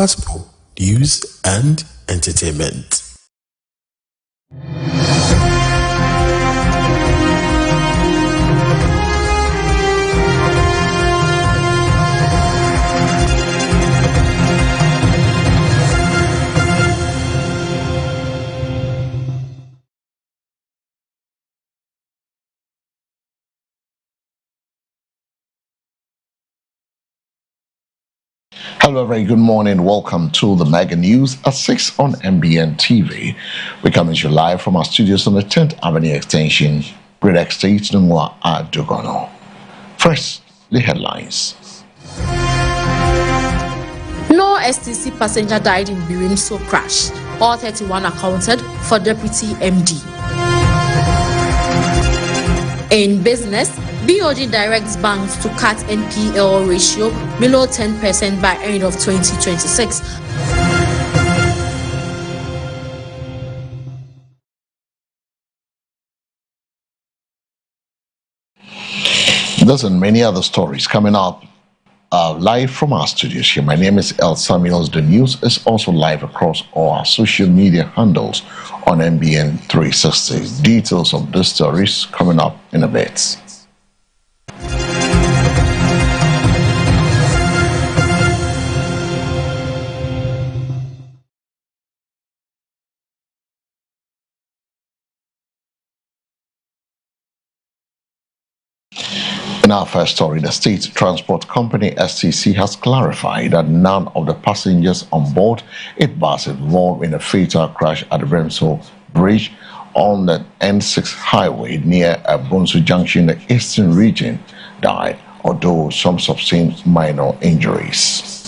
gospel, news, and entertainment. Hello, very good morning. Welcome to the Mega News at 6 on MBN TV. We're coming to you live from our studios on the 10th Avenue Extension, Great Estate, Nungwa at Dugono. First, the headlines. No STC passenger died in Birimso crash. All 31 accounted for Deputy MD. In business, BOG directs banks to cut NPL ratio below 10% by end of 2026. Those and many other stories coming up live from our studios here. My name is El Samuels. The news is also live across all our social media handles on MBN 360. Details of the stories coming up in a bit. In our first story, the State Transport Company STC has clarified that none of the passengers on board its bus involved in a fatal crash at the Birimso Bridge on the N6 highway near Bunsu Junction in the eastern region died, although some sustained minor injuries.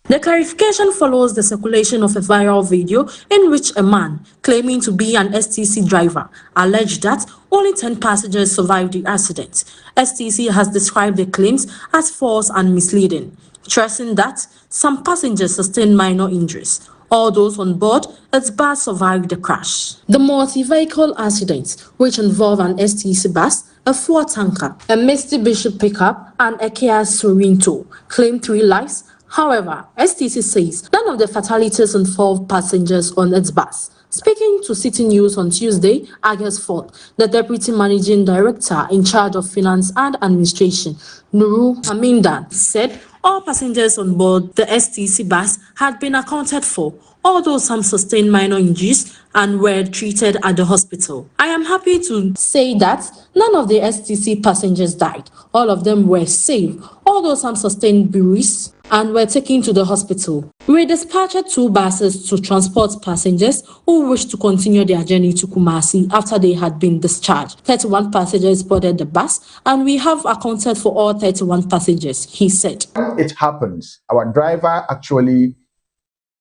The clarification follows the circulation of a viral video in which a man, claiming to be an STC driver, alleged that only 10 passengers survived the accident. STC has described the claims as false and misleading, stressing that some passengers sustained minor injuries. All those on board its bus survived the crash. The multi-vehicle accident, which involved an STC bus, a Ford tanker, a Mitsubishi pickup, and a Kia Sorento, claimed 3 lives. However, STC says none of the fatalities involved passengers on its bus. Speaking to City News on Tuesday, August 4th, the Deputy Managing Director in charge of Finance and Administration, Nuru Amindan, said all passengers on board the STC bus had been accounted for, although some sustained minor injuries and were treated at the hospital. I am happy to say that none of the STC passengers died. All of them were safe, although some sustained injuries and were taken to the hospital. We dispatched 2 buses to transport passengers who wished to continue their journey to Kumasi after they had been discharged. 31 passengers boarded the bus, and we have accounted for all 31 passengers, he said. It happens. Our driver actually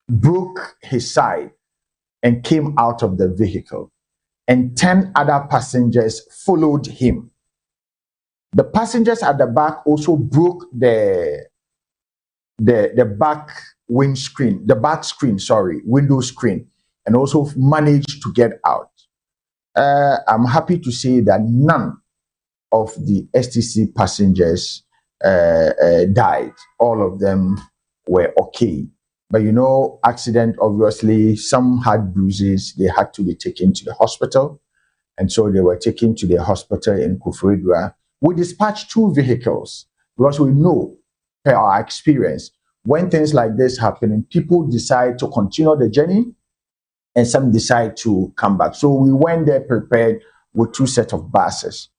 broke his side and came out of the vehicle, and 10 other passengers followed him. The passengers at the back also broke the back windscreen, window screen, and also managed to get out. I'm happy to say that none of the STC passengers died. All of them were okay. But you know, accident, obviously, some had bruises. They had to be taken to the hospital. And so they were taken to the hospital in Koforidua. We dispatched 2 vehicles because we know, per our experience, when things like this happen, people decide to continue the journey and some decide to come back. So we went there prepared with 2 sets of buses.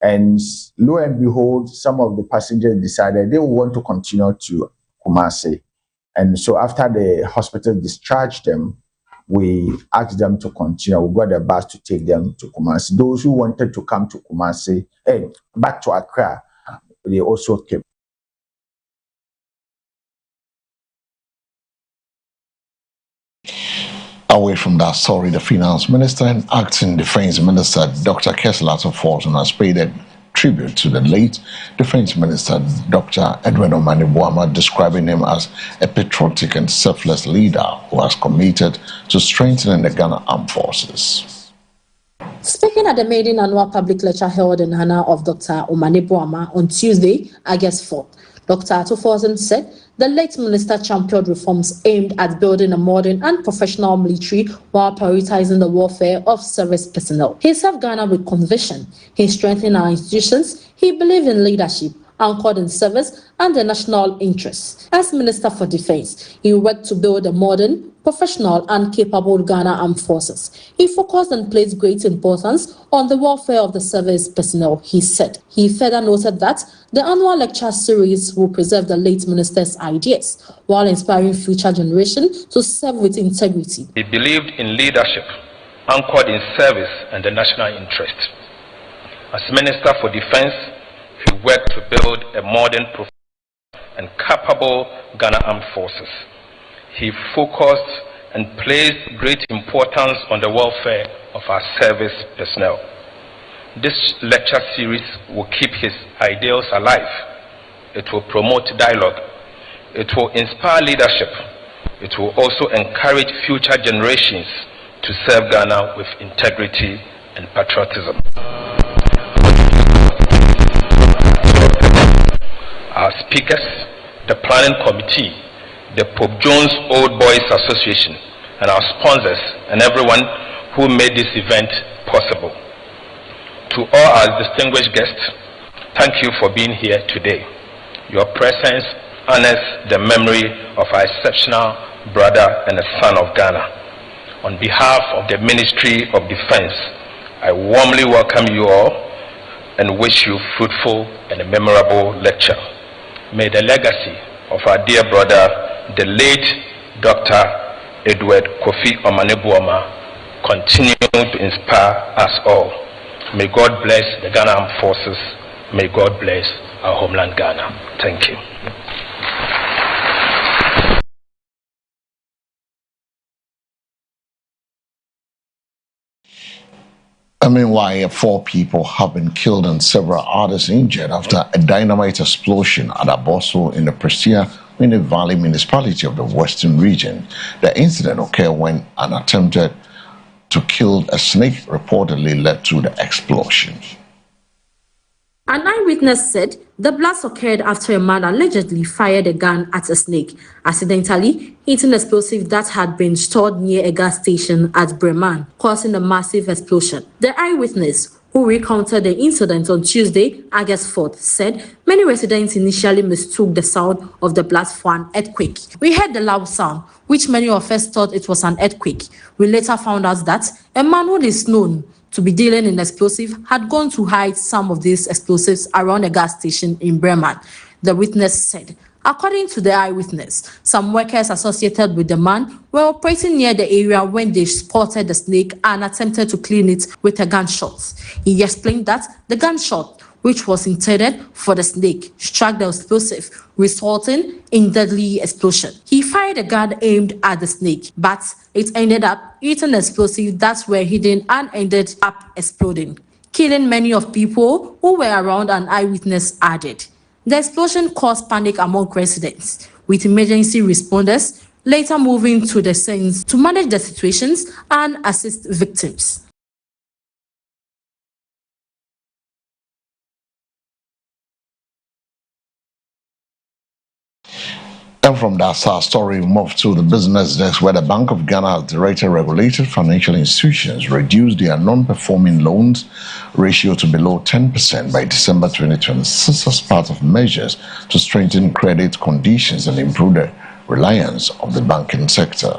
And lo and behold, some of the passengers decided they would want to continue to Kumasi. And so after the hospital discharged them, we asked them to continue. We got a bus to take them to Kumasi. Those who wanted to come to Kumasi, back to Accra, they also came. Away from that story, the Finance Minister and Acting Defense Minister Dr. Kessler Fortune has paid a tribute to the late Defense Minister Dr. Edwin Omane-Boamah, describing him as a patriotic and selfless leader who has committed to strengthening the Ghana Armed Forces. Speaking at the maiden annual public lecture held in honor of Dr. Omane-Boamah on Tuesday, August 4th, Dr. Atuforsen said the late minister championed reforms aimed at building a modern and professional military while prioritizing the welfare of service personnel. He served Ghana with conviction. He strengthened our institutions. He believed in leadership anchored in service and the national interests. As Minister for Defense, he worked to build a modern, professional and capable Ghana Armed Forces. He focused and placed great importance on the welfare of the service personnel, he said. He further noted that the annual lecture series will preserve the late minister's ideas while inspiring future generations to serve with integrity. He believed in leadership anchored in service and the national interest. As Minister for Defense, he worked to build a modern, and capable Ghana Armed Forces. He focused and placed great importance on the welfare of our service personnel. This lecture series will keep his ideals alive. It will promote dialogue. It will inspire leadership. It will also encourage future generations to serve Ghana with integrity and patriotism. Our speakers, the planning committee, the Pope Jones Old Boys Association, and our sponsors, and everyone who made this event possible. To all our distinguished guests, thank you for being here today. Your presence honors the memory of our exceptional brother and a son of Ghana. On behalf of the Ministry of Defense, I warmly welcome you all and wish you fruitful and a memorable lecture. May the legacy of our dear brother, the late Dr. Edward Kofi Omanebuoma, continue to inspire us all. May God bless the Ghana Armed Forces. May God bless our homeland Ghana. Thank you. Meanwhile, 4 people have been killed and several others injured after a dynamite explosion at Abosso in the Prestia Valley municipality of the Western region. The incident occurred when an attempted to kill a snake reportedly led to the explosion. An eyewitness said the blast occurred after a man allegedly fired a gun at a snake, accidentally hitting explosive that had been stored near a gas station at Breman, causing a massive explosion. The eyewitness, who recounted the incident on Tuesday, August 4th, said many residents initially mistook the sound of the blast for an earthquake. We heard the loud sound, which many of us thought it was an earthquake. We later found out that a man who is known to be dealing in explosive had gone to hide some of these explosives around a gas station in Bremen, the witness said. According to the eyewitness, some workers associated with the man were operating near the area when they spotted the snake and attempted to clean it with a gunshot. He explained that the gunshot, which was intended for the snake, struck the explosive, resulting in deadly explosion. He fired a gun aimed at the snake, but it ended up hitting explosives that were hidden and ended up exploding, killing many of people who were around, an eyewitness added. The explosion caused panic among residents, with emergency responders later moving to the scenes to manage the situations and assist victims. And from that sad story, we move to the business desk, where the Bank of Ghana has directed regulated financial institutions reduce their non-performing loans ratio to below 10% by December 2026 as part of measures to strengthen credit conditions and improve the reliance of the banking sector.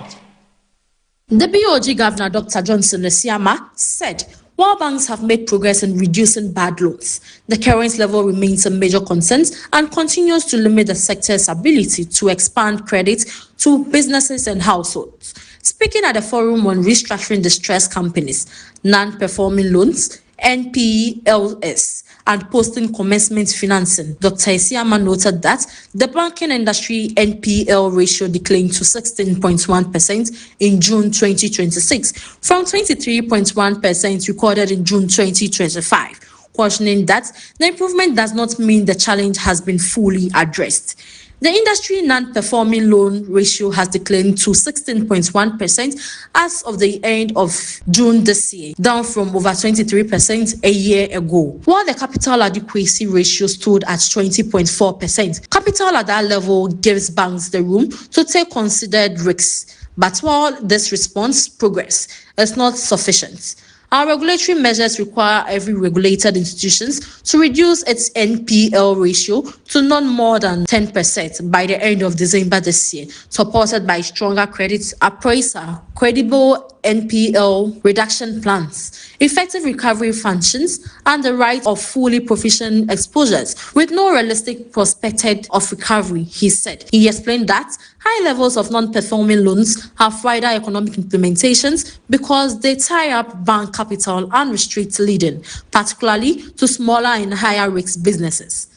The BOG Governor, Dr. Johnson Esiama, said while banks have made progress in reducing bad loans, the current level remains a major concern and continues to limit the sector's ability to expand credit to businesses and households. Speaking at the forum on restructuring distressed companies, non-performing loans, NPLs, and post-commencement financing, Dr. Esiama noted that the banking industry NPL ratio declined to 16.1% in June 2026 from 23.1% recorded in June 2025, cautioning that the improvement does not mean the challenge has been fully addressed. The industry non-performing loan ratio has declined to 16.1% as of the end of June this year, down from over 23% a year ago, while the capital adequacy ratio stood at 20.4%. Capital at that level gives banks the room to take considered risks, but while this response progress is not sufficient, our regulatory measures require every regulated institution to reduce its NPL ratio to not more than 10% by the end of December this year, supported by stronger credit appraisal, credible NPL reduction plans, effective recovery functions, and the right of fully provisioned exposures with no realistic prospect of recovery, he said. He explained that high levels of non-performing loans have wider economic implementations because they tie up bank capital and restrict lending, particularly to smaller and higher risk businesses.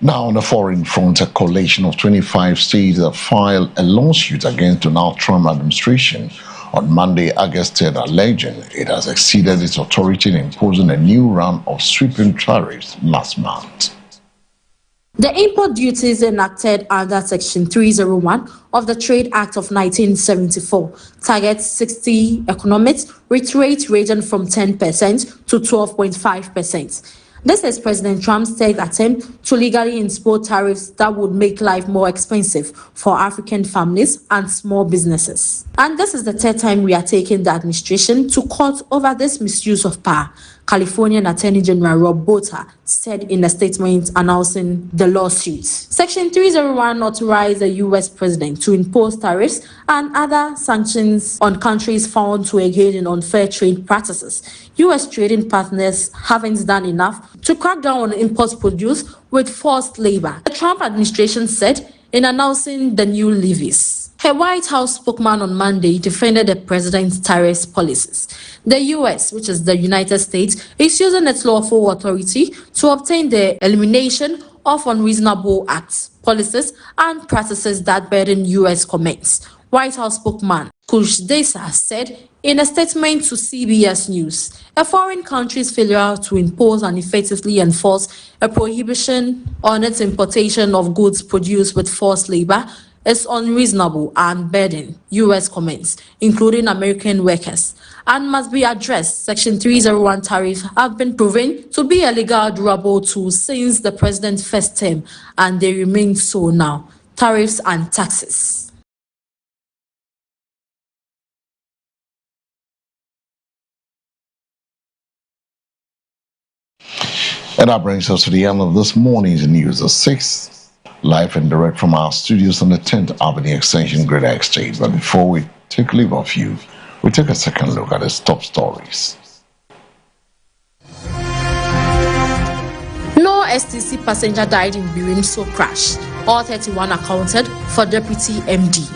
Now, on the foreign front, a coalition of 25 states have filed a lawsuit against Donald Trump administration on Monday, August 3rd, alleging it has exceeded its authority in imposing a new round of sweeping tariffs last month. The import duties enacted under Section 301 of the Trade Act of 1974 targets 60 economies with rates ranging from 10% to 12.5%. This is President Trump's third attempt to legally impose tariffs that would make life more expensive for African families and small businesses. And this is the third time we are taking the administration to court over this misuse of power, Californian Attorney General Rob Botta said in a statement announcing the lawsuit. Section 301 authorized the U.S. president to impose tariffs and other sanctions on countries found to engage in unfair trade practices. U.S. trading partners haven't done enough to crack down on imports produced with forced labor, the Trump administration said in announcing the new levies. A White House spokesman on Monday defended the president's tariffs policies. The U.S., which is the United States, is using its lawful authority to obtain the elimination of unreasonable acts, policies, and practices that burden U.S. commerce. White House spokesman Kush Desa said in a statement to CBS News, a foreign country's failure to impose and effectively enforce a prohibition on its importation of goods produced with forced labor is unreasonable and burden U.S. commerce, including American workers, and must be addressed. Section 301 tariffs have been proven to be a legal durable tool since the president's first term, and they remain so now. Tariffs and taxes. And that brings us to the end of this morning's news. The 6th, live and direct from our studios on the 10th Avenue Extension, Greater Estate. But before we take leave of you, we take a second look at the top stories. No STC passenger died in Birimso crash. All 31 accounted for Deputy MD.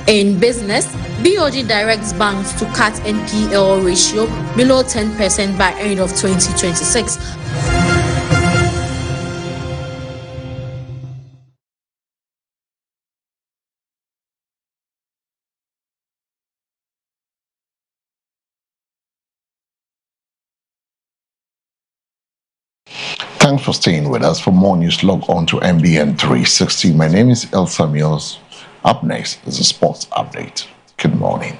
In business, BOG directs banks to cut NPL ratio below 10% by end of 2026. Thanks for staying with us. For more news, log on to MBN 360. My name is El Samuels. Up next is a sports update. Good morning.